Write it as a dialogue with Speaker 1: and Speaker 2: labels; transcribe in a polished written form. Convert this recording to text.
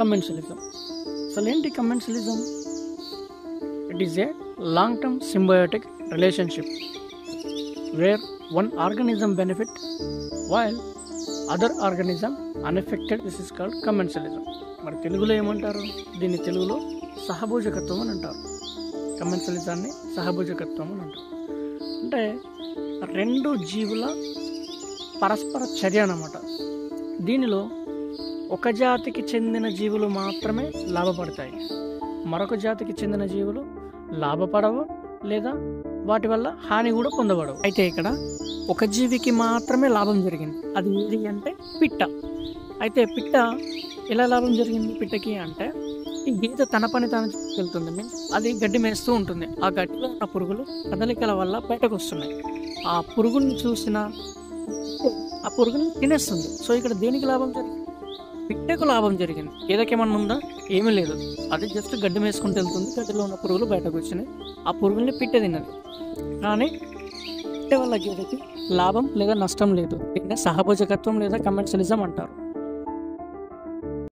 Speaker 1: commensalism. అసలు ఏంటి commensalism? It is a long-term symbiotic relationship where one organism benefit while other organism unaffected. This is called commensalism. మరి తెలుగులో ఏమంటారు? దీన్ని తెలుగులో సహభోజకత్వం అని అంటారు. కమెన్సలిజాన్ని సహభోజకత్వం అని అంటారు. అంటే రెండు జీవుల పరస్పర చర్య అన్నమాట. దీనిలో ఒక జాతికి చెందిన జీవులు మాత్రమే లాభపడతాయి, మరొక జాతికి చెందిన జీవులు లాభపడవు లేదా వాటి వల్ల హాని కూడా పొందబడవు. అయితే ఇక్కడ ఒక జీవికి మాత్రమే లాభం జరిగింది. అది ఏది అంటే పిట్ట. అయితే పిట్ట ఎలా లాభం జరిగింది పిట్టకి అంటే, ఈ గీత తన పని తాను వెళ్తుంది, మీన్స్ అది గడ్డి మేస్తూ ఉంటుంది. ఆ గడ్డిలో ఉన్న పురుగులు కదలికల వల్ల బయటకు వస్తున్నాయి. ఆ పురుగుల్ని చూసిన ఆ పురుగుని తినేస్తుంది. సో ఇక్కడ దేనికి లాభం జరిగింది? పిట్టకు లాభం జరిగింది. గీతకేమన్నా ఉందా? ఏమీ లేదు. అది జస్ట్ గడ్డి మేసుకుంటూ వెళ్తుంది, గడ్డిలో ఉన్న పురుగులు బయటకు వచ్చినాయి. ఆ పురుగుల్ని పిట్ట తిన్నది. కానీ పిట్ట వల్ల గీతకి లాభం లేదా నష్టం లేదు. దీన్ని సహభోజకత్వం లేదా కమెన్సలిజం అంటారు.